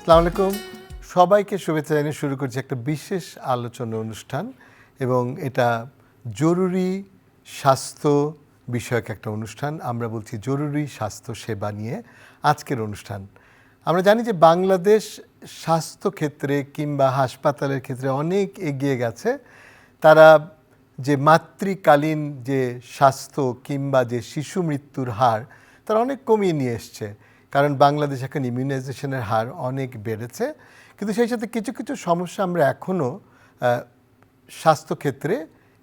আসসালামু আলাইকুম, সবাইকে শুভেচ্ছা জানিয়ে শুরু করছি একটা বিশেষ আলোচনা অনুষ্ঠান এবং এটা জরুরি স্বাস্থ্য বিষয়ক একটা অনুষ্ঠান। আমরা বলছি জরুরি স্বাস্থ্য সেবা নিয়ে আজকের অনুষ্ঠান। আমরা জানি যে বাংলাদেশ স্বাস্থ্য ক্ষেত্রে কিংবা হাসপাতালের ক্ষেত্রে অনেক এগিয়ে গেছে। তারা যে মাতৃকালীন যে স্বাস্থ্য কিংবা যে শিশু মৃত্যুর হার তারা অনেক কমিয়ে নিয়ে এসছে, কারণ বাংলাদেশ এখন ইমিউনাইজেশনের হার অনেক বেড়েছে। কিন্তু সেই সাথে কিছু কিছু সমস্যা আমরা এখনও স্বাস্থ্যক্ষেত্রে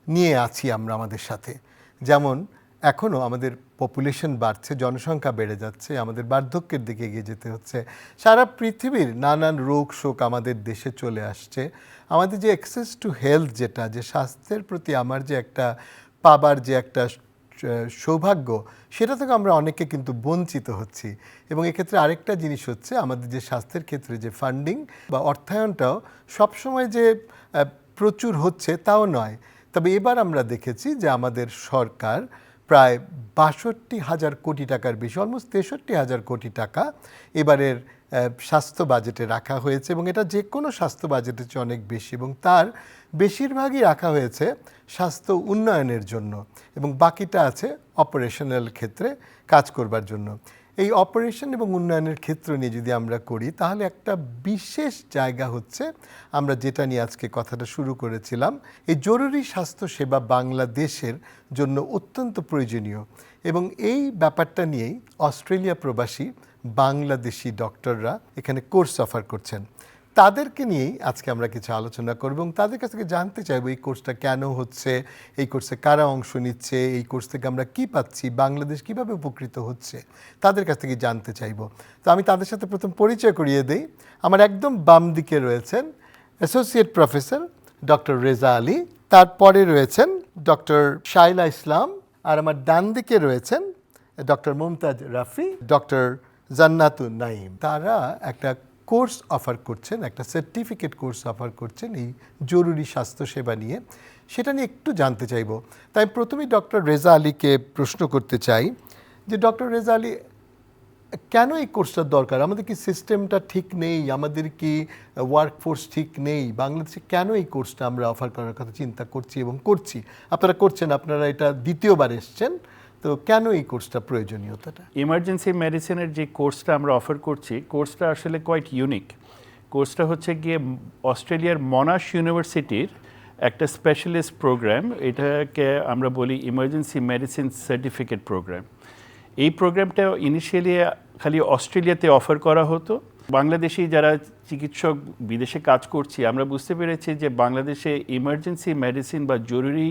নিয়ে আছি আমরা আমাদের সাথে। যেমন এখনও আমাদের পপুলেশন বাড়ছে, জনসংখ্যা বেড়ে যাচ্ছে, আমাদের বার্ধক্যের দিকে এগিয়ে যেতে হচ্ছে। সারা পৃথিবীর নানান রোগ শোক আমাদের দেশে চলে আসছে। আমাদের যে অ্যাক্সেস টু হেলথ, যেটা যে স্বাস্থ্যের প্রতি আমার যে একটা পাবার যে একটা সৌভাগ্য, সেটা থেকে আমরা অনেকে কিন্তু বঞ্চিত হচ্ছি। এবং এক্ষেত্রে আরেকটা জিনিস হচ্ছে, আমাদের যে স্বাস্থ্যের ক্ষেত্রে যে ফান্ডিং বা অর্থায়নটাও সবসময় যে প্রচুর হচ্ছে তাও নয়। তবে এবার আমরা দেখেছি যে আমাদের সরকার প্রায় ৬২,০০০ কোটি টাকার বেশি, অলমোস্ট ৬৩,০০০ কোটি টাকা এবারের স্বাস্থ্য বাজেটে রাখা হয়েছে। এবং এটা যে কোনো স্বাস্থ্য বাজেটের চেয়ে অনেক বেশি, এবং তার বেশিরভাগই রাখা হয়েছে স্বাস্থ্য উন্নয়নের জন্য এবং বাকিটা আছে অপারেশনাল ক্ষেত্রে কাজ করবার জন্য। এই অপারেশন এবং উন্নয়নের ক্ষেত্র নিয়ে যদি আমরা করি, তাহলে একটা বিশেষ জায়গা হচ্ছে আমরা যেটা নিয়ে আজকে কথাটা শুরু করেছিলাম, এই জরুরি স্বাস্থ্য সেবা বাংলাদেশের জন্য অত্যন্ত প্রয়োজনীয়। এবং এই ব্যাপারটা নিয়েই অস্ট্রেলিয়া প্রবাসী বাংলাদেশি ডক্টররা এখানে কোর্স অফার করছেন। তাদেরকে নিয়েই আজকে আমরা কিছু আলোচনা করব এবং তাদের কাছ থেকে জানতে চাইব এই কোর্সটা কেন হচ্ছে, এই কোর্সে কারা অংশ নিচ্ছে, এই কোর্স থেকে আমরা কি পাচ্ছি, বাংলাদেশ কিভাবে উপকৃত হচ্ছে, তাদের কাছ থেকে জানতে চাইব। তো আমি তাদের সাথে প্রথম পরিচয় করিয়ে দেই। আমার একদম বাম দিকে রয়েছেন associate professor doctor Reza Ali, তারপরে রয়েছেন ডক্টর শাইলা ইসলাম, আর আমার ডান দিকে রয়েছেন ডক্টর মুমতাজ রাফি, ডক্টর জান্নাতুন নাইম। তারা একটা কোর্স অফার করছেন, একটা সার্টিফিকেট কোর্স অফার করছেন এই জরুরি স্বাস্থ্যসেবা নিয়ে। সেটা নিয়ে একটু জানতে চাইব। তাই প্রথমেই ডক্টর রেজা আলীকে প্রশ্ন করতে চাই যে ডক্টর রেজা আলী, কেন এই কোর্সটার দরকার? আমাদের কি সিস্টেমটা ঠিক নেই? আমাদের কি ওয়ার্কফোর্স ঠিক নেই? বাংলাদেশে কেন এই কোর্সটা আমরা অফার করার কথা চিন্তা করছি এবং করছি? আপনারা করছেন, আপনারা এটা দ্বিতীয়বার এসছেন, তো কেন এই কোর্সটা প্রয়োজনীয়তাটা? ইমার্জেন্সি মেডিসিনের যে কোর্সটা আমরা অফার করছি, কোর্সটা আসলে কোয়াইট ইউনিক। কোর্সটা হচ্ছে গিয়ে অস্ট্রেলিয়ার মনাশ ইউনিভার্সিটির একটা স্পেশালিস্ট প্রোগ্রাম। এটাকে আমরা বলি ইমার্জেন্সি মেডিসিন সার্টিফিকেট প্রোগ্রাম। এই প্রোগ্রামটা ইনিশিয়ালি খালি অস্ট্রেলিয়াতে অফার করা হতো। বাংলাদেশি যারা চিকিৎসক বিদেশে কাজ করছি, আমরা বুঝতে পেরেছি যে বাংলাদেশে ইমার্জেন্সি মেডিসিন বা জরুরি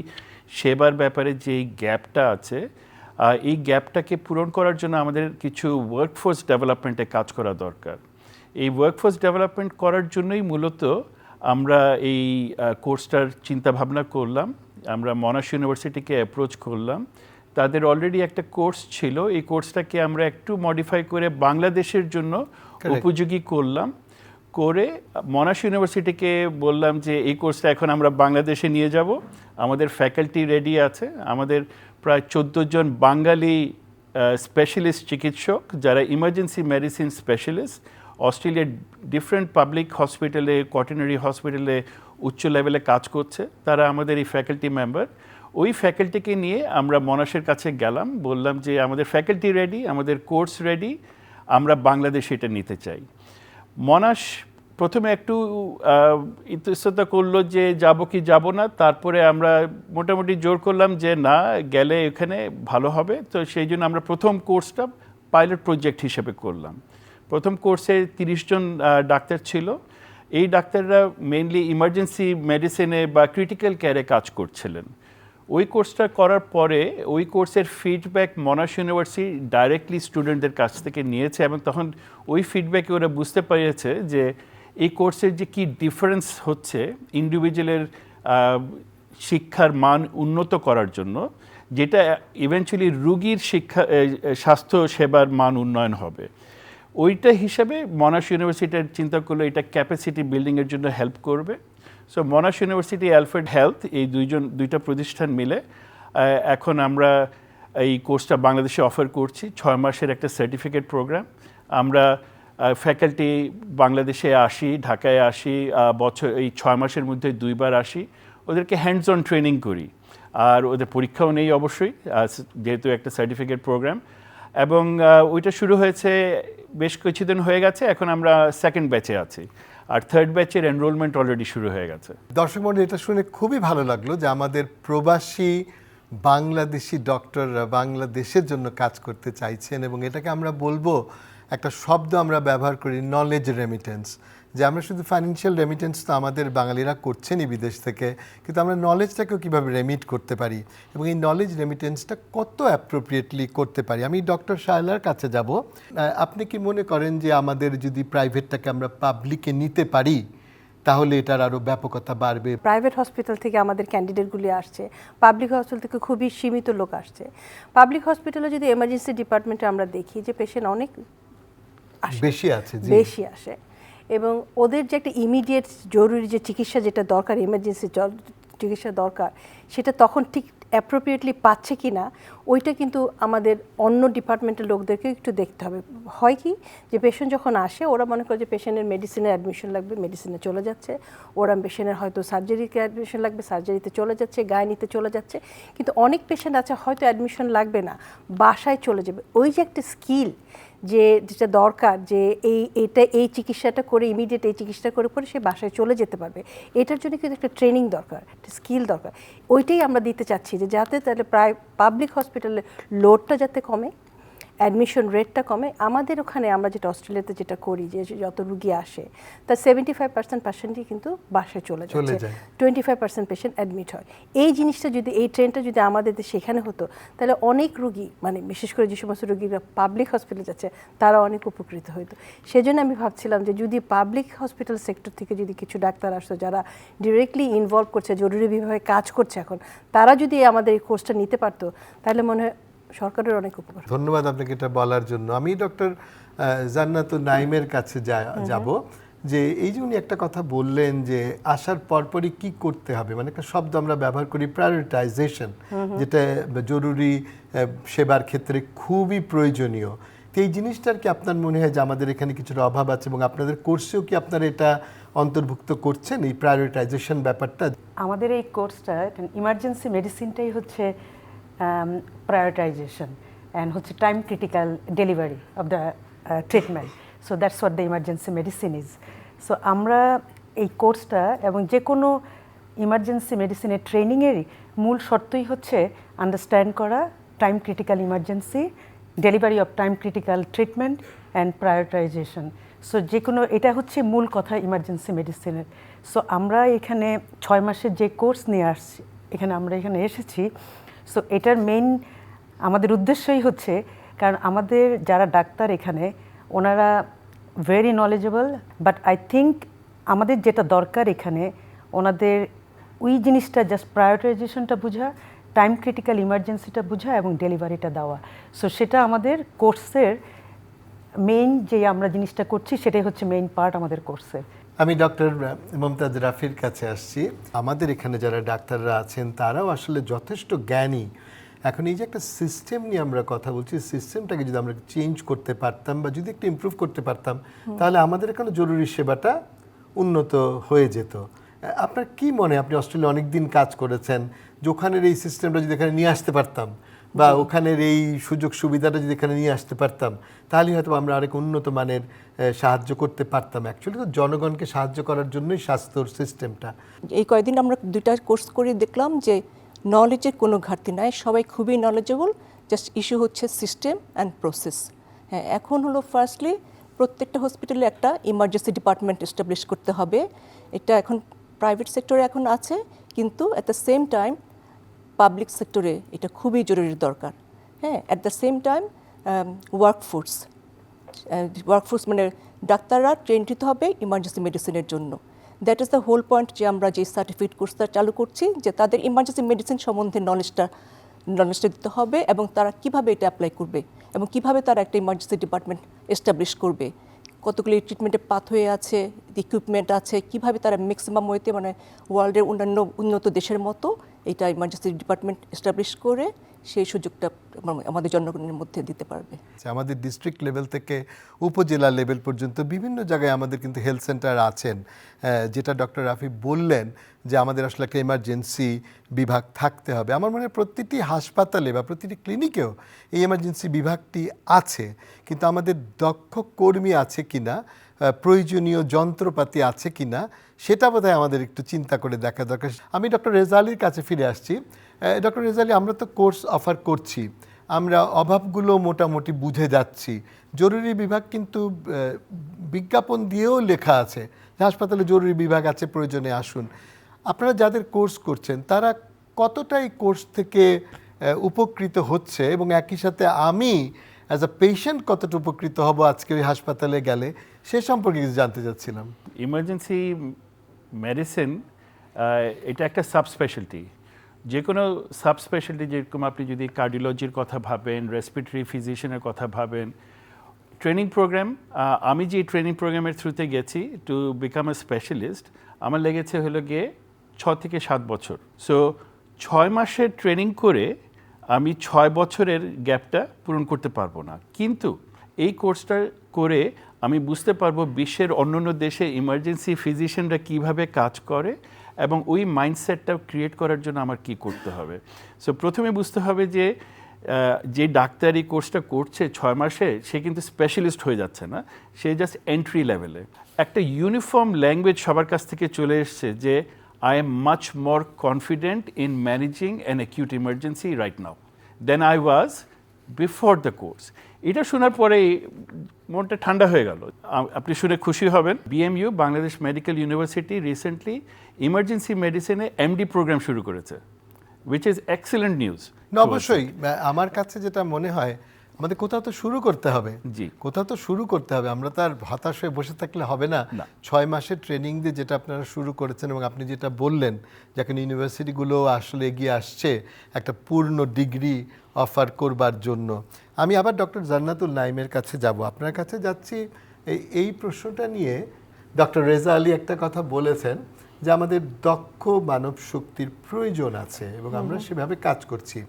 সেবার ব্যাপারে যে গ্যাপটা আছে, এই গ্যাপটাকে পূরণ করার জন্য আমাদের কিছু ওয়ার্কফোর্স ডেভেলপমেন্টে কাজ করা দরকার। এই ওয়ার্কফোর্স ডেভেলপমেন্ট করার জন্যই মূলত আমরা এই কোর্সটার চিন্তাভাবনা করলাম। আমরা মনাশ ইউনিভার্সিটিকে অ্যাপ্রোচ করলাম। তাদের অলরেডি একটা কোর্স ছিল, এই কোর্সটাকে আমরা একটু মডিফাই করে বাংলাদেশের জন্য উপযোগী করলাম। করে মনাশ ইউনিভার্সিটিকে বললাম যে এই কোর্সটা এখন আমরা বাংলাদেশে নিয়ে যাব। আমাদের ফ্যাকাল্টি রেডি আছে। আমাদের প্রায় 14 জন বাঙালি স্পেশালিস্ট চিকিৎসক, যারা ইমার্জেন্সি মেডিসিন স্পেশালিস্ট, অস্ট্রেলিয়ার ডিফারেন্ট পাবলিক হসপিটালে, কর্টিনারি হসপিটালে উচ্চ লেভেলে কাজ করছে। তারা আমাদের এই ফ্যাকাল্টি মেম্বার। ওই ফ্যাকাল্টিকে নিয়ে আমরা মনাশের কাছে গেলাম, বললাম যে আমাদের ফ্যাকাল্টি রেডি, আমাদের কোর্স রেডি, আমরা বাংলাদেশে এটা নিতে চাই। মনাশ প্রথমে একটু ইতস্ততা করলো যে যাব কি যাব না। তারপরে আমরা মোটামুটি জোর করলাম যে না, গেলে এখানে ভালো হবে। তো সেই জন্য আমরা প্রথম কোর্সটা পাইলট প্রজেক্ট হিসেবে করলাম। প্রথম কোর্সে 30 জন ডাক্তার ছিল। এই ডাক্তাররা মেইনলি ইমার্জেন্সি মেডিসিনে বা ক্রিটিক্যাল কেয়ারে কাজ করছিলেন। ওই কোর্সটা করার পরে ওই কোর্সের ফিডব্যাক মনাশ ইউনিভার্সিটি ডাইরেক্টলি স্টুডেন্টদের কাছ থেকে নিয়েছে, এবং তখন ওই ফিডব্যাকে ওরা বুঝতে পেরেছে যে এই কোর্সের যে কী ডিফারেন্স হচ্ছে ইন্ডিভিজুয়ালের শিক্ষার মান উন্নত করার জন্য, যেটা ইভেনচুয়ালি রুগীর স্বাস্থ্য সেবার মান উন্নয়ন হবে। ওইটা হিসাবে মনাশ ইউনিভার্সিটির চিন্তা করলো এটা ক্যাপাসিটি বিল্ডিংয়ের জন্য হেল্প করবে। সো মনাশ ইউনিভার্সিটি, অ্যালফ্রেড হেলথ, এই দুইটা প্রতিষ্ঠান মিলে এখন আমরা এই কোর্সটা বাংলাদেশে অফার করছি। 6 মাসের একটা সার্টিফিকেট প্রোগ্রাম। আমরা ফ্যাকাল্টি বাংলাদেশে আসি, ঢাকায় আসি, বছর এই 6 মাসের মধ্যে 2বার আসি, ওদেরকে হ্যান্ডস অন ট্রেনিং করি। আর ওদের পরীক্ষাও নেই অবশ্যই, যেহেতু একটা সার্টিফিকেট প্রোগ্রাম। এবং ওইটা শুরু হয়েছে বেশ কিছুদিন হয়ে গেছে, এখন আমরা সেকেন্ড ব্যাচে আছি, আর থার্ড ব্যাচের এনরোলমেন্ট অলরেডি শুরু হয়ে গেছে। দর্শক মণ্ডলী, এটা শুনে খুবই ভালো লাগলো যে আমাদের প্রবাসী বাংলাদেশি ডক্টররা বাংলাদেশের জন্য কাজ করতে চাইছেন, এবং এটাকে আমরা বলবো, একটা শব্দ আমরা ব্যবহার করি, নলেজ রেমিটেন্স, যে আমরা শুধু ফাইন্যান্সিয়াল রেমিটেন্স তো আমাদের বাঙালিরা করছেনই বিদেশ থেকে, কিন্তু আমরা নলেজটাকেও কীভাবে রেমিট করতে পারি এবং এই নলেজ রেমিটেন্সটা কত অ্যাপ্রোপ্রিয়েটলি করতে পারি। আমি ডক্টর শায়লার কাছে যাব। আপনি কি মনে করেন যে আমাদের যদি প্রাইভেটটাকে আমরা পাবলিকে নিতে পারি তাহলে এটার আরও ব্যাপকতা বাড়বে? প্রাইভেট হসপিটাল থেকে আমাদের ক্যান্ডিডেটগুলি আসছে, পাবলিক হসপিটাল থেকে খুবই সীমিত লোক আসছে। পাবলিক হসপিটালে যদি এমার্জেন্সি ডিপার্টমেন্টে আমরা দেখি যে পেশেন্ট অনেক বেশি আছে, বেশি আসে, এবং ওদের যে একটা ইমিডিয়েট জরুরি যে চিকিৎসা যেটা দরকার, এমার্জেন্সি চিকিৎসা দরকার, সেটা তখন ঠিক অ্যাপ্রোপ্রিয়েটলি পাচ্ছে কি না, ওইটা কিন্তু আমাদের অন্য ডিপার্টমেন্টের লোকদেরকে একটু দেখতে হবে। হয় কি যে পেশেন্ট যখন আসে ওরা মনে করে যে পেশেন্টের মেডিসিনের অ্যাডমিশন লাগবে, মেডিসিনে চলে যাচ্ছে, ওরা পেশেন্টের হয়তো সার্জারিকে অ্যাডমিশন লাগবে, সার্জারিতে চলে যাচ্ছে, গাইনিতে চলে যাচ্ছে, কিন্তু অনেক পেশেন্ট আছে হয়তো অ্যাডমিশন লাগবে না, বাসায় চলে যাবে। ওই যে একটা স্কিল যেটা দরকার, যে এই চিকিৎসাটা করে ইমিডিয়েট এই চিকিৎসা করে পরে সে বাসায় চলে যেতে পারবে, এটার জন্য কিন্তু একটা ট্রেনিং দরকার, একটা স্কিল দরকার। ওইটাই আমরা দিতে চাচ্ছি, যে যাতে তাহলে প্রায় পাবলিক হসপিটালের লোডটা যাতে কমে, অ্যাডমিশন রেটটা কমে। আমাদের ওখানে আমরা যেটা অস্ট্রেলিয়াতে যেটা করি, যে যত রুগী আসে তার 75% পেশেন্টই কিন্তু বাসায় চলে যাচ্ছে, 25% পেশেন্ট অ্যাডমিট হয়। এই জিনিসটা যদি, এই ট্রেনটা যদি আমাদের দেশে এখানে হতো, তাহলে অনেক রুগী, মানে বিশেষ করে যে সমস্ত রুগীরা পাবলিক হসপিটালে যাচ্ছে তারা অনেক উপকৃত হতো। সেজন্য আমি ভাবছিলাম যে যদি পাবলিক হসপিটাল সেক্টর থেকে যদি কিছু ডাক্তার আসতো যারা ডিরেক্টলি ইনভলভ করছে, জরুরি বিভাগে কাজ করছে এখন, তারা যদি আমাদের এই কোর্সটা নিতে পারতো, তাহলে মনে হয় সরকারের অনেক উপকার। ধন্যবাদ আপনাকে এটা বলার জন্য। আমি ডক্টর জান্নাতুন নাইমের কাছে যাব, যে এই যে উনি একটা কথা বললেন যে আসার পরপরই কি করতে হবে, মানে একটা শব্দ আমরা ব্যবহার করি, প্রায়োরিটাইজেশন, যেটা জরুরি সেবার ক্ষেত্রে খুবই প্রয়োজনীয়। তো এই জিনিসটার কি আপনার মনে হয় যে আমাদের এখানে কিছুটা অভাব আছে, এবং আপনাদের কোর্সেও কি আপনারা এটা অন্তর্ভুক্ত করছেন, এই প্রায়োরিটাইজেশন ব্যাপারটা? আমাদের এই কোর্সটা ইমার্জেন্সি মেডিসিনটাই হচ্ছে prioritization and হচ্ছে time critical delivery of the treatment. So that's what the emergency medicine is. So আমরা এই কোর্সটা এবং যে কোনো ইমার্জেন্সি মেডিসিনের ট্রেনিংয়েরই মূল শর্তই হচ্ছে আন্ডারস্ট্যান্ড করা time critical emergency, delivery of time critical treatment and prioritization. So যে কোনো, এটা হচ্ছে মূল কথা ইমার্জেন্সি মেডিসিনের। সো আমরা এখানে 6 মাসের যে কোর্স নিয়ে আসছি, আমরা এখানে এসেছি, সো এটার মেইন আমাদের উদ্দেশ্যই হচ্ছে, কারণ আমাদের যারা ডাক্তার এখানে ওনারা very knowledgeable, but I think আমাদের যেটা দরকার এখানে ওনাদের ওই জিনিসটা জাস্ট প্রায়োরিটাইজেশনটা বোঝা, টাইম ক্রিটিক্যাল ইমার্জেন্সিটা বোঝা এবং ডেলিভারিটা দেওয়া। সো সেটা আমাদের কোর্সের মেইন, যে আমরা জিনিসটা করছি সেটাই হচ্ছে মেইন পার্ট আমাদের কোর্সের। আমি ডক্টর মুমতাজ রাফির কাছে আসছি। আমাদের এখানে যারা ডাক্তাররা আছেন তারাও আসলে যথেষ্ট জ্ঞানী। এখন এই যে একটা সিস্টেম নিয়ে আমরা কথা বলছি, সিস্টেমটাকে যদি আমরা চেঞ্জ করতে পারতাম বা যদি একটু ইমপ্রুভ করতে পারতাম, তাহলে আমাদের এখানে জরুরি সেবাটা উন্নত হয়ে যেত। আপনার কি মনে হয়, আপনি অস্ট্রেলিয়া অনেক দিন কাজ করেছেন, যে ওখানের এই সিস্টেমটা যদি এখানে নিয়ে আসতে পারতাম বা ওখানের এই সুযোগ সুবিধাটা যদি এখানে নিয়ে আসতে পারতাম, তাহলে হয়তো আমরা আরেক উন্নত মানের সাহায্য করতে পারতাম। অ্যাকচুয়ালি তো জনগণকে সাহায্য করার জন্যই স্বাস্থ্যর সিস্টেমটা। এই কয়েকদিন আমরা 2টা কোর্স করে দেখলাম যে নলেজের কোনো ঘাটতি নাই, সবাই খুবই নলেজেবল, জাস্ট ইস্যু হচ্ছে সিস্টেম অ্যান্ড প্রসেস। হ্যাঁ, এখন হলো ফার্স্টলি প্রত্যেকটা হসপিটালে একটা ইমার্জেন্সি ডিপার্টমেন্ট এস্টাবলিশ করতে হবে। এটা এখন প্রাইভেট সেক্টরে এখন আছে, কিন্তু at the same time public সেক্টরে এটা খুবই জরুরি দরকার। হ্যাঁ, at the same time workforce মানে ডাক্তাররা ট্রেন দিতে হবে ইমার্জেন্সি মেডিসিনের জন্য। That is the whole point, যে আমরা যে সার্টিফিকেট কোর্সটা চালু করছি, যে তাদের ইমার্জেন্সি মেডিসিন সম্বন্ধে নলেজটা দিতে হবে, এবং তারা কিভাবে এটা অ্যাপ্লাই করবে এবং কিভাবে তারা একটা ইমার্জেন্সি ডিপার্টমেন্ট এস্টাবলিশ করবে, কতগুলি ট্রিটমেন্টের পাথওয়ে আছে, ইকুইপমেন্ট আছে, কিভাবে তারা ম্যাক্সিমাম ওয়েতে, মানে ওয়ার্ল্ডের অন্যান্য উন্নত দেশের মতো এটা ইমার্জেন্সি ডিপার্টমেন্ট এস্টাবলিশ করে সেই সুযোগটা আমাদের জনগণের মধ্যে দিতে পারবে। আমাদের ডিস্ট্রিক্ট লেভেল থেকে উপজেলা লেভেল পর্যন্ত বিভিন্ন জায়গায় আমাদের কিন্তু হেলথ সেন্টার আছেন, যেটা ডক্টর রাফি বললেন যে আমাদের আসলে একটা এমার্জেন্সি বিভাগ থাকতে হবে। আমার মনে হয় প্রতিটি হাসপাতালে বা প্রতিটি ক্লিনিকেও এই এমার্জেন্সি বিভাগটি আছে, কিন্তু আমাদের দক্ষ কর্মী আছে কিনা, প্রয়োজনীয় যন্ত্রপাতি আছে কিনা, সেটা বোধহয় আমাদের একটু চিন্তা করে দেখা দরকার। আমি ডক্টর রেজালির কাছে ফিরে আসছি। ডক্টর রেজালি, আমরা তো কোর্স অফার করছি, আমরা অভাবগুলো মোটামুটি বুঝে যাচ্ছি। জরুরি বিভাগ কিন্তু বিজ্ঞাপন দিয়েও লেখা আছে যে হাসপাতালে জরুরি বিভাগ আছে, প্রয়োজনে আসুন। আপনারা যাদের কোর্স করছেন তারা কতটা এই কোর্স থেকে উপকৃত হচ্ছে, এবং একই সাথে আমি অ্যাজ আ পেশেন্ট কতটা উপকৃত হব আজকে ওই হাসপাতালে গেলে, সে সম্পর্কে কিছু জানতে চাচ্ছিলাম। ইমার্জেন্সি মেডিসিন এটা একটা সাবস্পেশালিটি। যে কোনো সাবস্পেশালিটি, যেরকম আপনি যদি কার্ডিওলজির কথা ভাবেন, রেসপিরেটরি ফিজিশিয়ানের কথা ভাবেন, ট্রেনিং প্রোগ্রাম, আমি যে ট্রেনিং প্রোগ্রামের থ্রুতে গেছি টু বিকাম এ স্পেশালিস্ট, আমার লেগেছে হলো গিয়ে 6 থেকে 7 বছর। সো 6 মাসের ট্রেনিং করে আমি 6 বছরের গ্যাপটা পূরণ করতে পারবো না, কিন্তু এই কোর্সটা করে আমি বুঝতে পারবো বিশ্বের অন্যান্য দেশে ইমার্জেন্সি ফিজিশিয়ানরা কীভাবে কাজ করে এবং ওই মাইন্ডসেটটা ক্রিয়েট করার জন্য আমার কি করতে হবে। সো প্রথমে বুঝতে হবে যে যে ডাক্তারি কোর্সটা করছে 6 মাসে, সে কিন্তু স্পেশালিস্ট হয়ে যাচ্ছে না, সে জাস্ট এন্ট্রি লেভেলে। একটা ইউনিফর্ম ল্যাঙ্গুয়েজ সবার কাছ থেকে চলে এসছে যে I am much more confident in managing an acute emergency right now then I was before the course. এটা শোনার পরেই মনটা ঠান্ডা হয়ে গেল। আপনি শুনে খুশি হবেন, BMU Bangladesh medical university recently emergency মেডিসিনে এমডি প্রোগ্রাম শুরু করেছে, উইচ ইজ এক্সেলেন্ট নিউজ। অবশ্যই আমার কাছে যেটা মনে হয়, আমাদের কোথাও তো শুরু করতে হবে। জি, কোথাও তো শুরু করতে হবে, আমরা তো আর হতাশ হয়ে বসে থাকলে হবে না। 6 মাসের ট্রেনিং দিয়ে যেটা আপনারা শুরু করেছেন, এবং আপনি যেটা বললেন যে এখন ইউনিভার্সিটিগুলো আসলে এগিয়ে আসছে একটা পূর্ণ ডিগ্রি অফার করবার জন্য। আমি আবার ডক্টর জান্নাতুল নাইমের কাছে যাব, আপনার কাছে যাচ্ছি এই প্রশ্নটা নিয়ে। ডক্টর রেজা আলী একটা কথা বলেছেন যে আমাদের দক্ষ মানব শক্তির প্রয়োজন আছে এবং আমরা সেভাবে কাজ করছি।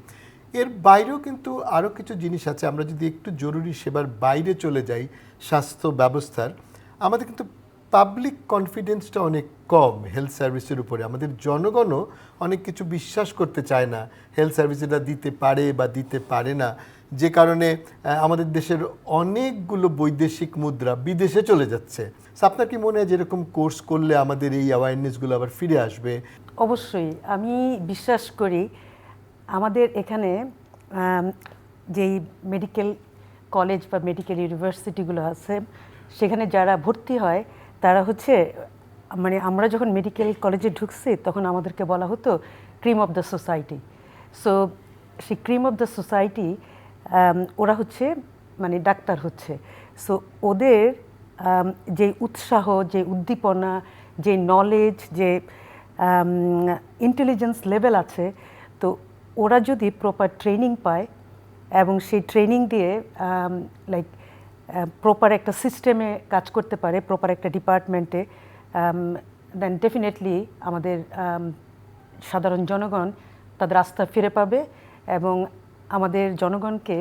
এর বাইরেও কিন্তু আরও কিছু জিনিস আছে। আমরা যদি একটু জরুরি সেবার বাইরে চলে যাই, স্বাস্থ্য ব্যবস্থার, আমাদের কিন্তু পাবলিক কনফিডেন্সটা অনেক কম হেলথ সার্ভিসের উপরে। আমাদের জনগণও অনেক কিছু বিশ্বাস করতে চায় না হেলথ সার্ভিস এটা দিতে পারে বা দিতে পারে না, যে কারণে আমাদের দেশের অনেকগুলো বৈদেশিক মুদ্রা বিদেশে চলে যাচ্ছে। আপনার কি মনে হয় যেরকম কোর্স করলে আমাদের এই অ্যাওয়ারনেসগুলো আবার ফিরে আসবে? অবশ্যই আমি বিশ্বাস করি আমাদের এখানে যেই মেডিকেল কলেজ বা মেডিকেল ইউনিভার্সিটিগুলো আছে, সেখানে যারা ভর্তি হয় তারা হচ্ছে, মানে আমরা যখন মেডিকেল কলেজে ঢুকছি তখন আমাদেরকে বলা হতো cream of the society. So সেই ক্রিম অফ দ্য সোসাইটি ওরা হচ্ছে মানে ডাক্তার হচ্ছে। সো ওদের যে উৎসাহ, যে উদ্দীপনা, যে নলেজ, যে ইন্টেলিজেন্স লেভেল আছে, তো ওরা যদি প্রপার ট্রেনিং পায় এবং সেই ট্রেনিং দিয়ে লাইক প্রপার একটা সিস্টেমে কাজ করতে পারে, প্রপার একটা ডিপার্টমেন্টে, দেন ডেফিনেটলি আমাদের সাধারণ জনগণ তাদের আস্থা ফিরে পাবে এবং আমাদের জনগণকে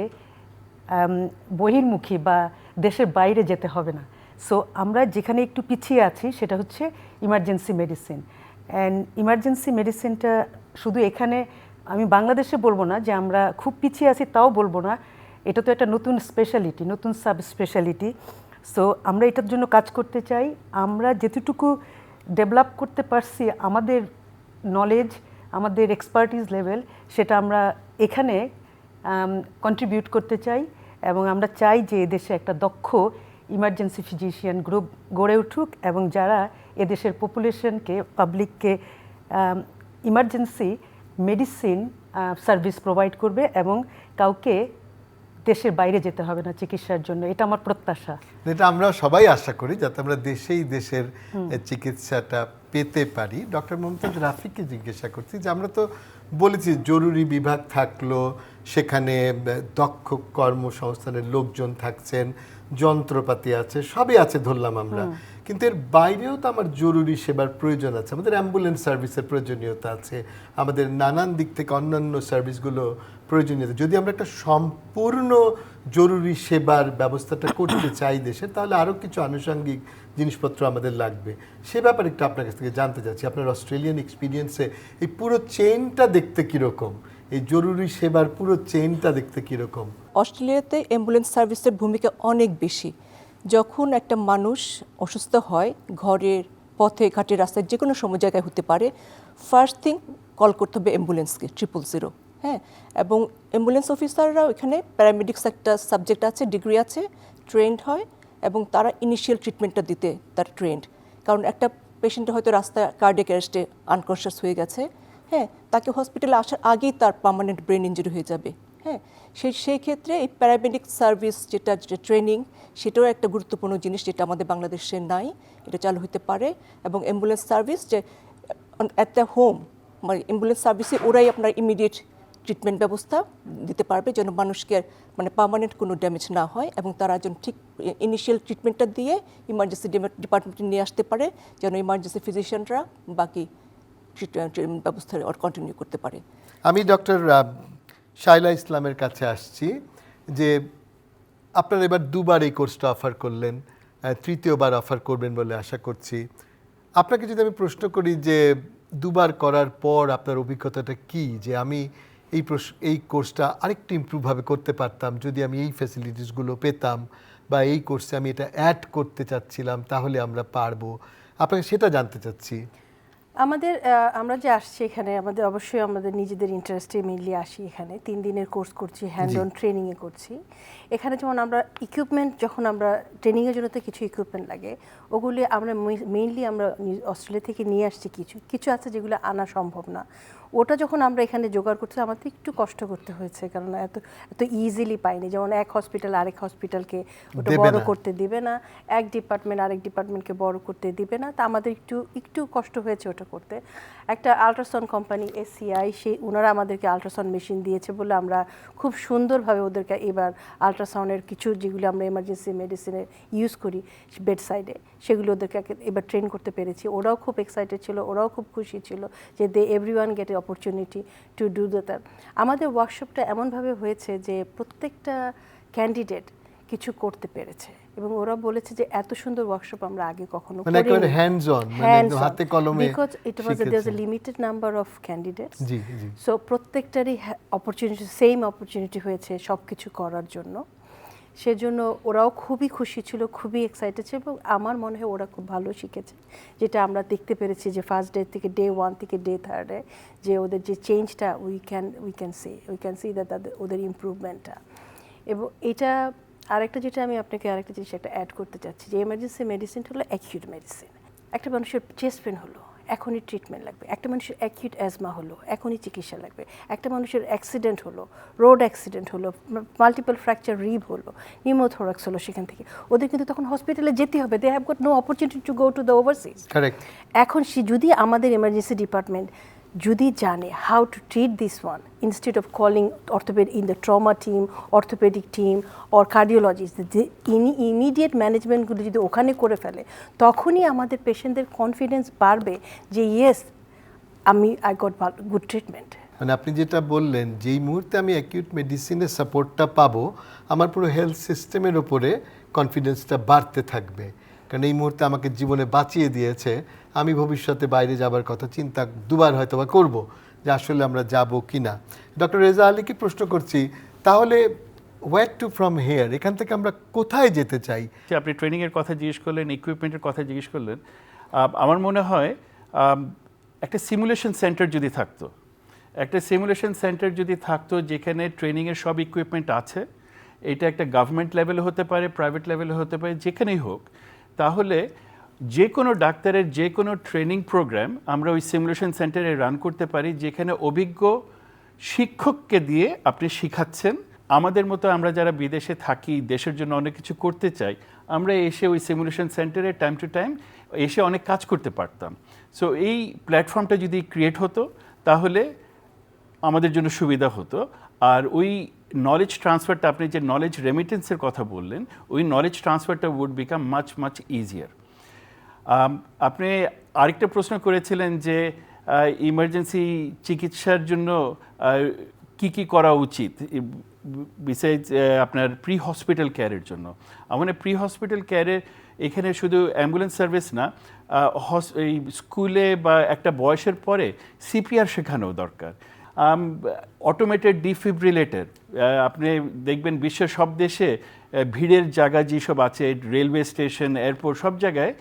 বহির্মুখী বা দেশের বাইরে যেতে হবে না। সো আমরা যেখানে একটু পিছিয়ে আছি সেটা হচ্ছে ইমার্জেন্সি মেডিসিন। অ্যান্ড ইমার্জেন্সি মেডিসিনটা শুধু এখানে, আমি বাংলাদেশে বলবো না যে আমরা খুব পিছিয়ে আছি, তাও বলবো না। এটা তো একটা নতুন স্পেশালিটি, নতুন সাব স্পেশালিটি। সো আমরা এটার জন্য কাজ করতে চাই। আমরা যেতটুকু ডেভেলপ করতে পারছি আমাদের নলেজ, আমাদের এক্সপার্টিস লেভেল, সেটা আমরা এখানে কন্ট্রিবিউট করতে চাই এবং আমরা চাই যে এদেশে একটা দক্ষ ইমার্জেন্সি ফিজিশিয়ান গ্রুপ গড়ে উঠুক এবং যারা এদেশের পপুলেশনকে, পাবলিককে ইমার্জেন্সি মেডিসিন সার্ভিস প্রোভাইড করবে এবং কাউকে দেশের বাইরে যেতে হবে না চিকিৎসার জন্য। এটা আমার প্রত্যাশা। এটা আমরা সবাই আশা করি যাতে আমরা দেশেই দেশের চিকিৎসাটা পেতে পারি। ডক্টর মমতাজ রাফিকে জিজ্ঞাসা করছি যে আমরা তো বলেছি জরুরি বিভাগ থাকলো, সেখানে দক্ষ কর্মসংস্থানের লোকজন থাকছেন, যন্ত্রপাতি আছে, সবই আছে ধরলাম আমরা, কিন্তু এর বাইরেও তো আমার জরুরি সেবার প্রয়োজন আছে, আমাদের অ্যাম্বুলেন্স সার্ভিসের প্রয়োজনীয়তা আছে, আমাদের নানান দিক থেকে অন্যান্য সার্ভিসগুলো প্রয়োজনীয়তা। যদি আমরা একটা সম্পূর্ণ জরুরি সেবার ব্যবস্থাটা করতে চাই দেশে, তাহলে আরও কিছু আনুষঙ্গিক জিনিসপত্র আমাদের লাগবে। সে ব্যাপারে একটু আপনার কাছ থেকে জানতে চাচ্ছি, আপনার অস্ট্রেলিয়ান এক্সপিরিয়েন্সে এই পুরো চেইনটা দেখতে কীরকম, এই জরুরি সেবার পুরো চেইনটা দেখতে কীরকম? অস্ট্রেলিয়াতে অ্যাম্বুলেন্স সার্ভিসের ভূমিকা অনেক বেশি। যখন একটা মানুষ অসুস্থ হয়, ঘরের পথে ঘাটে রাস্তায় যে কোনো সময় জায়গায় হতে পারে, ফার্স্ট থিং কল করতে হবে অ্যাম্বুলেন্সকে, 000। হ্যাঁ, এবং অ্যাম্বুলেন্স অফিসাররাও এখানে প্যারামেডিক্স একটা সাবজেক্ট আছে, ডিগ্রি আছে, ট্রেন্ড হয়, এবং তারা ইনিশিয়াল ট্রিটমেন্টটা দিতে তারা ট্রেন্ড। কারণ একটা পেশেন্টে হয়তো রাস্তায় কার্ডিয়াক অ্যারেস্টে আনকনশিয়াস হয়ে গেছে, হ্যাঁ, তাকে হসপিটালে আসার আগেই তার পার্মানেন্ট ব্রেন ইনজুরি হয়ে যাবে। হ্যাঁ, সেই ক্ষেত্রে এই প্যারামেডিক সার্ভিস যেটা ট্রেনিং, সেটাও একটা গুরুত্বপূর্ণ জিনিস, যেটা আমাদের বাংলাদেশে নাই, এটা চালু হতে পারে। এবং অ্যাম্বুলেন্স সার্ভিস যে অ্যাট দ্য হোম, মানে অ্যাম্বুলেন্স সার্ভিসে ওরাই আপনার ইমিডিয়েট ট্রিটমেন্ট ব্যবস্থা দিতে পারবে, যেন মানুষকে মানে পার্মানেন্ট কোনো ড্যামেজ না হয়, এবং তারা যেন ঠিক ইনিশিয়াল ট্রিটমেন্টটা দিয়ে ইমার্জেন্সি ডিপার্টমেন্টে নিয়ে আসতে পারে, যেন ইমার্জেন্সি ফিজিশিয়ানরা বাকি ট্রিটমেন্ট ব্যবস্থা কন্টিনিউ করতে পারে। আমি ডক্টর শাইলা ইসলামের কাছে আসছি, যে আপনারা এবার দুবার এই কোর্সটা অফার করলেন, তৃতীয়বার অফার করবেন বলে আশা করছি। আপনাকে যদি আমি প্রশ্ন করি যে দুবার করার পর আপনার অভিজ্ঞতাটা কি, যে আমি এই কোর্সটা আরেকটু ইমপ্রুভভাবে করতে পারতাম যদি আমি এই ফ্যাসিলিটিসগুলো পেতাম, বা এই কোর্সে আমি এটা অ্যাড করতে চাচ্ছিলাম, তাহলে আমরা পারবো, আপনাকে সেটা জানতে চাচ্ছি। আমরা যে আসছি এখানে, অবশ্যই আমাদের নিজেদের ইন্টারেস্টে মেইনলি আসি। এখানে 3 দিনের কোর্স করছি, হ্যান্ড অন ট্রেনিংয়ে করছি। এখানে যেমন আমরা ইকুইপমেন্ট, যখন আমরা ট্রেনিংয়ের জন্য তো কিছু ইকুইপমেন্ট লাগে, ওগুলি আমরা মেইনলি আমরা অস্ট্রেলিয়া থেকে নিয়ে আসছি। কিছু আছে যেগুলো আনা সম্ভব না, ওটা যখন আমরা এখানে জোগাড় করছি আমাদের একটু কষ্ট করতে হয়েছে, কারণ এত ইজিলি পাইনি। যেমন এক হসপিটাল আরেক হসপিটালকে ওটা বড় করতে দিবে না, এক ডিপার্টমেন্ট আরেক ডিপার্টমেন্টকে বড় করতে দিবে না, তা আমাদের একটু কষ্ট হয়েছে ওটা করতে। একটা আল্ট্রাসাউন্ড কোম্পানি SCI, ওনারা আমাদেরকে আল্ট্রাসাউন্ড মেশিন দিয়েছে বলে আমরা খুব সুন্দরভাবে ওদেরকে এবার আল্ট্রাসাউন্ডের কিছু যেগুলো আমরা এমার্জেন্সি মেডিসিনে ইউজ করি বেড সাইডে, সেগুলো ওদেরকে এবার ট্রেন করতে পেরেছি। ওরাও খুব এক্সাইটেড ছিল, ওরাও খুব খুশি ছিল যে everyone gate A opportunity to do that. আমাদের ওয়ার্কশপটা এমনভাবে হয়েছে যে প্রত্যেকটা ক্যান্ডিডেট কিছু করতে পেরেছে, এবং ওরা বলেছে যে এত সুন্দর ওয়ার্কশপ আমরা আগে কখনো করিনি, হ্যান্ডস অন, মানে হাতে কলমে, because it was there is a limited number of candidates. জি জি। সো প্রত্যেকটারই অপরচুনিটি, সেম অপরচুনিটি হয়েছে সব কিছু করার জন্য। সেজন্য ওরাও খুবই খুশি ছিল, খুবই এক্সাইটেড ছিল, এবং আমার মনে হয় ওরা খুব ভালো শিখেছে, যেটা আমরা দেখতে পেরেছি যে ফার্স্ট ডে থেকে ডে 1 থেকে ডে 3 যে ওদের যে চেঞ্জটা উই ক্যান সি দ্যাট ওদের ইমপ্রুভমেন্টটা। এবং এটা আরেকটা যেটা আমি আপনাকে আরেকটা জিনিস একটা অ্যাড করতে চাচ্ছি, যে এমার্জেন্সি মেডিসিন হলো অ্যাকিউট মেডিসিন। একটা মানুষের চেস্ট পেন হলো, এখনই ট্রিটমেন্ট লাগবে। একটা মানুষের অ্যাকিউট অ্যাজমা হলো, এখনই চিকিৎসা লাগবে। একটা মানুষের অ্যাক্সিডেন্ট হলো, রোড অ্যাক্সিডেন্ট হলো, মাল্টিপল ফ্র্যাকচার রিব হলো, নিউমোথোরাক্স হলো, সেখান থেকে ওদের কিন্তু তখন হসপিটালে যেতে হবে। They have got no opportunity to go to the overseas. Correct. এখন যদি আমাদের এমার্জেন্সি ডিপার্টমেন্ট যদি জানে how to treat this one, instead of calling orthopedic in the trauma team, orthopedic team or cardiologist, the immediate ম্যানেজমেন্টগুলো যদি ওখানে করে ফেলে, তখনই আমাদের পেশেন্টদের কনফিডেন্স বাড়বে যে yes, I got good treatment. মানে আপনি যেটা বললেন, যেই মুহূর্তে আমি অ্যাকিউট মেডিসিনের সাপোর্টটা পাবো, আমার পুরো হেলথ সিস্টেমের ওপরে কনফিডেন্সটা বাড়তে থাকবে, কারণ এই মুহূর্তে আমাকে জীবনে বাঁচিয়ে দিয়েছে। আমি ভবিষ্যতে বাইরে যাবার কথা চিন্তা দুবার হয়তো বা করবো, যে আসলে আমরা যাব কি না। ডক্টর রেজা আলীকে প্রশ্ন করছি, তাহলে হোয়ার টু ফ্রম হেয়ার, এখান থেকে আমরা কোথায় যেতে চাই? আপনি ট্রেনিংয়ের কথা জিজ্ঞেস করলেন, ইকুইপমেন্টের কথা জিজ্ঞেস করলেন। আমার মনে হয় একটা সিমুলেশন সেন্টার যদি থাকতো, যেখানে ট্রেনিংয়ের সব ইকুইপমেন্ট আছে, এটা একটা গভর্নমেন্ট লেভেলে হতে পারে, প্রাইভেট লেভেলে হতে পারে, যেখানেই হোক, তাহলে যে কোনো ডাক্তারের যে কোনো ট্রেনিং প্রোগ্রাম আমরা ওই সিমুলেশন সেন্টারে রান করতে পারি, যেখানে অভিজ্ঞ শিক্ষককে দিয়ে আপনি শিখাচ্ছেন। আমাদের মতো আমরা যারা বিদেশে থাকি, দেশের জন্য অনেক কিছু করতে চাই, আমরা এসে ওই সিমুলেশন সেন্টারে টাইম টু টাইম এসে অনেক কাজ করতে পারতাম। সো এই প্ল্যাটফর্মটা যদি ক্রিয়েট হতো, তাহলে আমাদের জন্য সুবিধা হতো। আর ওই নলেজ ট্রান্সফারটা, আপনি যে নলেজ রেমিটেন্সের কথা বললেন, ওই নলেজ ট্রান্সফারটা উড বিকাম মাচ ইজিয়ার। আপনি আরেকটা প্রশ্ন করেছিলেন যে ইমার্জেন্সি চিকিৎসার জন্য কি কি করা উচিত বিসাইডস আপনার প্রি হসপিটাল কেয়ারের জন্য। আমাদের প্রি হসপিটাল কেয়ারের এখানে শুধু অ্যাম্বুলেন্স সার্ভিস না, এই স্কুলে বা একটা বয়সের পরে সিপিআর শেখানো দরকার। অটোমেটেড ডিফিব্রিলেটর, আপনি দেখবেন বিশ্বের সব দেশে ভিড়ের জায়গা যেসব আছে, রেলওয়ে স্টেশন, এয়ারপোর্ট, সব জায়গায়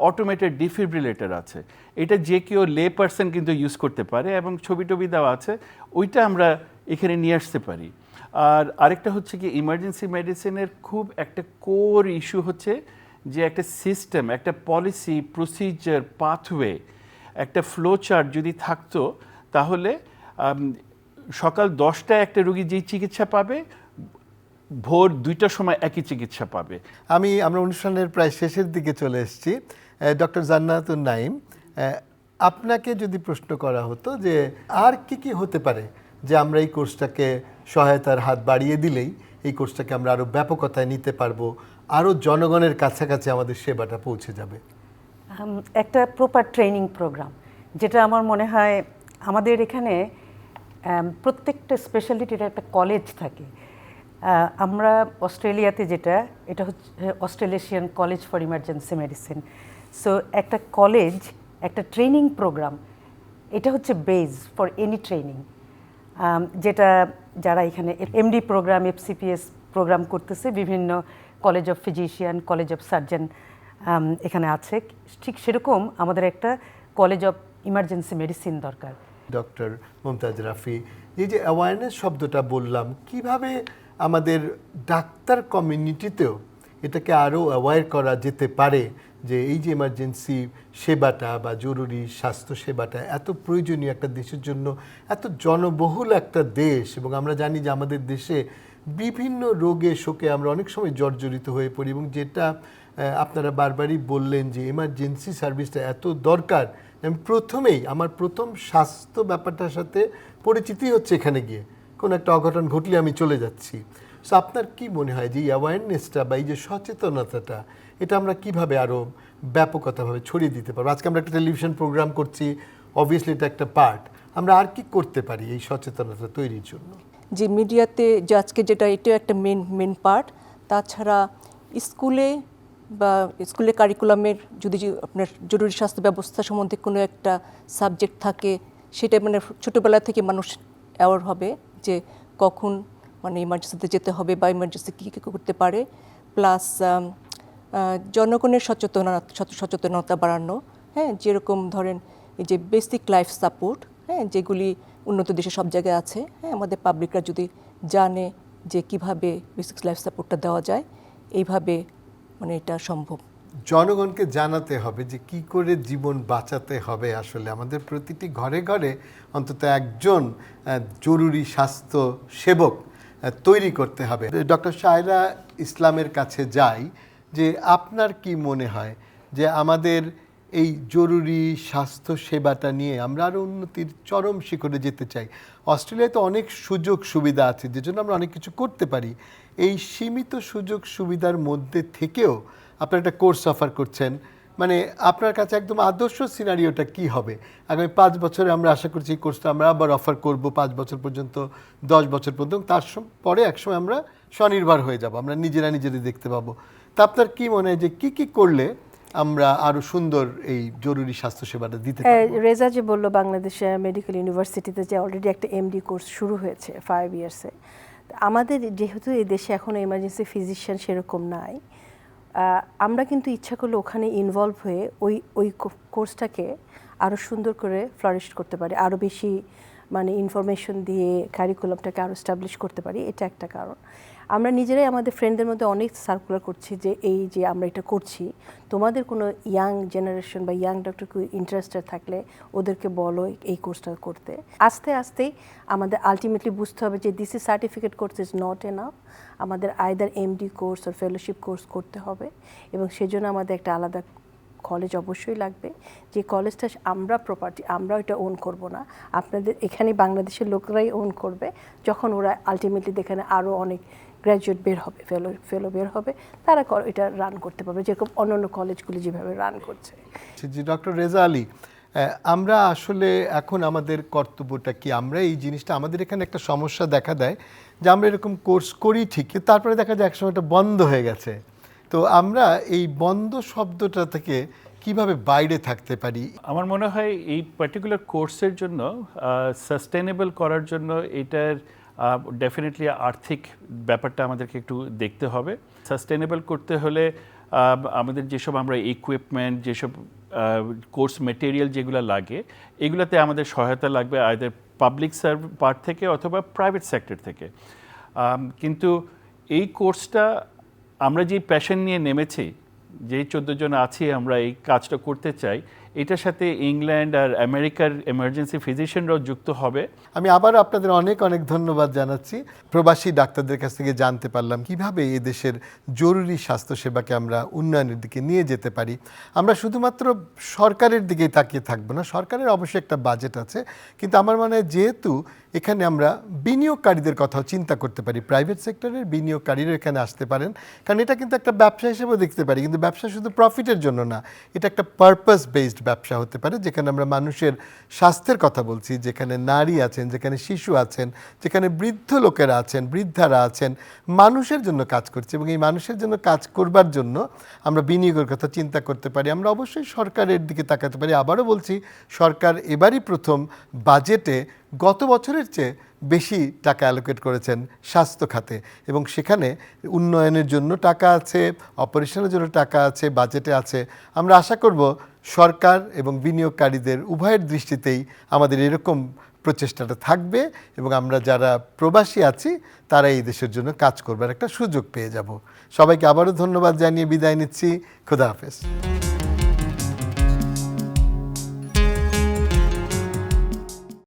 অটোমেটেড ডিফিব্রিলেটর আছে। এটা যে কেউ লে পার্সন কিন্তু ইউজ করতে পারে এবং ছবি টবি দেওয়া আছে, ওইটা আমরা এখানে নিয়ে আসতে পারি। আর আরেকটা হচ্ছে কি, ইমার্জেন্সি মেডিসিনের খুব একটা কোর ইস্যু হচ্ছে যে একটা সিস্টেম, একটা পলিসি, প্রসিজার, পাথওয়ে, একটা ফ্লো চার্ট যদি থাকতো, তাহলে সকাল 10টায় একটা রোগী যেই চিকিৎসা পাবে, ভোর 2টার সময় একই চিকিৎসা পাবে। আমরা অনুষ্ঠানের প্রায় শেষের দিকে চলে এসেছি। ডক্টর জান্নাতুন নাঈম, আপনাকে যদি প্রশ্ন করা হতো যে আর কি কি হতে পারে যে আমরা এই কোর্সটাকে সহায়তার হাত বাড়িয়ে দিলেই এই কোর্সটাকে আমরা আরও ব্যাপকতায় নিতে পারবো, আরও জনগণের কাছাকাছি আমাদের সেবাটা পৌঁছে যাবে? একটা প্রপার ট্রেনিং প্রোগ্রাম, যেটা আমার মনে হয় আমাদের এখানে প্রত্যেকটা স্পেশালিটির একটা কলেজ থাকে। আমরা অস্ট্রেলিয়াতে এটা হচ্ছে অস্ট্রেলেশিয়ান college for emergency medicine. So একটা কলেজ, একটা ট্রেনিং প্রোগ্রাম, এটা হচ্ছে বেজ ফর এনি ট্রেনিং, যেটা যারা এখানে এমডি প্রোগ্রাম, এফসিপিএস প্রোগ্রাম করতেছে, বিভিন্ন college of physician, college of surgeon এখানে আছে, ঠিক সেরকম আমাদের একটা কলেজ অফ ইমার্জেন্সি মেডিসিন দরকার। ডক্টর মুমতাজ রাফি, এই যে অ্যাওয়ারনেস শব্দটা বললাম, কিভাবে আমাদের ডাক্তার কমিউনিটিতেও এটাকে আরও অ্যাওয়্যার করা যেতে পারে যে এই যে এমার্জেন্সি সেবাটা বা জরুরি স্বাস্থ্য সেবাটা এত প্রয়োজনীয় একটা দেশের জন্য, এত জনবহুল একটা দেশ, এবং আমরা জানি যে আমাদের দেশে বিভিন্ন রোগে শোকে আমরা অনেক সময় জর্জরিত হয়ে পড়ি, এবং যেটা আপনারা বারবারই বললেন যে এমার্জেন্সি সার্ভিসটা এত দরকার। আমি আমার প্রথম স্বাস্থ্য ব্যাপারটার সাথে পরিচিতি হচ্ছে এখানে গিয়ে, কোনো একটা অঘটন ঘটলে আমি চলে যাচ্ছি। সো আপনার কি মনে হয় যে এই অ্যাওয়ারনেসটা বা এই যে সচেতনতাটা, এটা আমরা কিভাবে আরও ব্যাপকতাভাবে ছড়িয়ে দিতে পারবো? আজকে আমরা একটা টেলিভিশন প্রোগ্রাম করছি, অবভিয়াসলি এটা একটা পার্ট। আমরা আর কি করতে পারি এই সচেতনতা তৈরির জন্য? যে মিডিয়াতে যে আজকে যেটা, এটাও একটা মেন পার্ট। তাছাড়া স্কুলে বা স্কুলের কারিকুলামের যদি আপনার জরুরি স্বাস্থ্য ব্যবস্থা সম্বন্ধে কোনো একটা সাবজেক্ট থাকে, সেটা মানে ছোটোবেলা থেকে মানুষ অ্যাওয়ার হবে যে কখন মানে ইমার্জেন্সিতে যেতে হবে বা ইমার্জেন্সি কী কী করতে পারে, প্লাস জনগণের সচেতনতা বাড়ানো। হ্যাঁ, যেরকম ধরেন এই যে বেসিক লাইফ সাপোর্ট, হ্যাঁ, যেগুলি উন্নত দেশে সব জায়গায় আছে, হ্যাঁ, আমাদের পাবলিকরা যদি জানে যে কিভাবে বেসিক লাইফ সাপোর্টটা দেওয়া যায়, এইভাবে মানে এটা সম্ভব। জনগণকে জানাতে হবে যে কি করে জীবন বাঁচাতে হবে। আসলে আমাদের প্রতিটি ঘরে ঘরে অন্তত একজন জরুরি স্বাস্থ্য সেবক তৈরি করতে হবে। ডক্টর শায়রা ইসলামের কাছে যাই, যে আপনার কি মনে হয় যে আমাদের এই জরুরি স্বাস্থ্য সেবাটা নিয়ে আমরা আরও উন্নতির চরম শিখরে যেতে চাই? অস্ট্রেলিয়ায় তো অনেক সুযোগ সুবিধা আছে, যে জন্য আমরা অনেক কিছু করতে পারি। এই সীমিত সুযোগ সুবিধার মধ্যে থেকেও আপনারা একটা কোর্স অফার করছেন, মানে আপনার কাছে একদম আদর্শ সিনারিওটা কি হবে? আগামী 5 বছরে আমরা আশা করছি এই কোর্সটা আমরা আবার অফার করব, 5 বছর পর্যন্ত, 10 বছর পর্যন্ত, তার পরে একসময় আমরা স্বনির্ভর হয়ে যাব, আমরা নিজেদের দেখতে পাবো। তা আপনার কি মনে হয় যে কি কি করলে আমরা আরো সুন্দর এই জরুরি স্বাস্থ্য সেবাটা দিতে পারবো? রেজা যে বললো, বাংলাদেশে মেডিকেল ইউনিভার্সিটিতে যে অলরেডি একটা এমডি কোর্স শুরু হয়েছে 5 ইয়ার্সে। আমাদের যেহেতু এই দেশে এখনো এমার্জেন্সি ফিজিশিয়ান সেরকম নাই, আমরা কিন্তু ইচ্ছা করলে ওখানে ইনভলভ হয়ে ওই কোর্সটাকে আরও সুন্দর করে ফ্লারিশ করতে পারি, আরও বেশি মানে ইনফরমেশন দিয়ে কারিকুলামটাকে আরও এস্টাবলিশ করতে পারি। এটা একটা কারণ। আমরা নিজেরাই আমাদের ফ্রেন্ডদের মধ্যে অনেক সার্কুলার করছি যে এই যে আমরা এটা করছি, তোমাদের কোনো ইয়াং জেনারেশন বা ইয়াং ডক্টর ইন্টারেস্টেড থাকলে ওদেরকে বলো এই কোর্সটা করতে। আস্তে আস্তেই আমাদের আলটিমেটলি বুঝতে হবে যে this is certificate course is not enough, আমাদের আইদার এমডি কোর্স আর ফেলোশিপ কোর্স করতে হবে, এবং সেজন্য আমাদের একটা আলাদা কলেজ অবশ্যই লাগবে। যে কলেজটা আমরা প্রপার্টি, আমরা ওইটা ওন করব না, আপনাদের এখানে বাংলাদেশের লোকরাই ওন করবে, যখন ওরা আলটিমেটলি এখানে আরও অনেক গ্র্যাজুয়েট বের হবে, ফেলো বের হবে, তারা এটা রান করতে পারবে যেরকম অন্যান্য কলেজগুলি যেভাবে রান করছে। জি ডক্টর রেজা আলী, আমরা আসলে এখন আমাদের কর্তব্যটা কি? আমরা এই জিনিসটা, আমাদের এখানে একটা সমস্যা দেখা দেয় যে আমরা এরকম কোর্স করি ঠিকই, তারপরে দেখা যায় একসময় এটা বন্ধ হয়ে গেছে। তো আমরা এই বন্ধ শব্দটা থেকে কিভাবে বাইরে থাকতে পারি? আমার মনে হয় এই পার্টিকুলার কোর্সের জন্য সাস্টেনেবল করার জন্য এটার ডেফিনেটলি আর্থিক ব্যাপারটা আমাদেরকে একটু দেখতে হবে। সাস্টেনেবল করতে হলে আমাদের যেসব আমরা ইকুইপমেন্ট, যেসব কোর্স মেটেরিয়াল যেগুলো লাগে, এগুলোতে আমাদের সহায়তা লাগবে আইদার পাবলিক পার্ট থেকে অথবা প্রাইভেট সেক্টর থেকে। কিন্তু এই কোর্সটা আমরা যে প্যাশন নিয়ে নেমেছি, যেই 14 জন আছি আমরা এই কাজটা করতে চাই, এটার সাথে ইংল্যান্ড আর আমেরিকার এমার্জেন্সি ফিজিশিয়ানরাও যুক্ত হবে। আমি আবারও আপনাদের অনেক অনেক ধন্যবাদ জানাচ্ছি। প্রবাসী ডাক্তারদের কাছ থেকে জানতে পারলাম কিভাবে এই দেশের জরুরি স্বাস্থ্যসেবাকে আমরা উন্নয়নের দিকে নিয়ে যেতে পারি। আমরা শুধুমাত্র সরকারের দিকেই তাকিয়ে থাকবো না, সরকারের অবশ্যই একটা বাজেট আছে, কিন্তু আমার মনে হয় যেহেতু এখানে আমরা বিনিয়োগকারীদের কথাও চিন্তা করতে পারি, প্রাইভেট সেক্টরের বিনিয়োগকারীরা এখানে আসতে পারেন, কারণ এটা কিন্তু একটা ব্যবসা হিসেবেও দেখতে পারি। কিন্তু ব্যবসা শুধু প্রফিটের জন্য না, এটা একটা পারপাস বেসড ব্যবসা হতে পারে, যেখানে আমরা মানুষের স্বাস্থ্যের কথা বলছি, যেখানে নারী আছেন, যেখানে শিশু আছেন, যেখানে বৃদ্ধ লোকেরা আছেন, বৃদ্ধারা আছেন, মানুষের জন্য কাজ করছে। এবং এই মানুষের জন্য কাজ করবার জন্য আমরা বিনিয়োগের কথা চিন্তা করতে পারি। আমরা অবশ্যই সরকারের দিকে তাকাতে পারি। আবারও বলছি, সরকার এবারই প্রথম বাজেটে গত বছরের চেয়ে বেশি টাকা অ্যালোকেট করেছেন স্বাস্থ্য খাতে, এবং সেখানে উন্নয়নের জন্য টাকা আছে, অপারেশনের জন্য টাকা আছে, বাজেটে আছে। আমরা আশা করব সরকার এবং বিনিয়োগকারীদের উভয়ের দৃষ্টিতেই আমাদের এরকম প্রচেষ্টাটা থাকবে, এবং আমরা যারা প্রবাসী আছি তারা এই দেশের জন্য কাজ করবার একটা সুযোগ পেয়ে যাব। সবাইকে আবারও ধন্যবাদ জানিয়ে বিদায় নিচ্ছি। খোদা হাফেজ।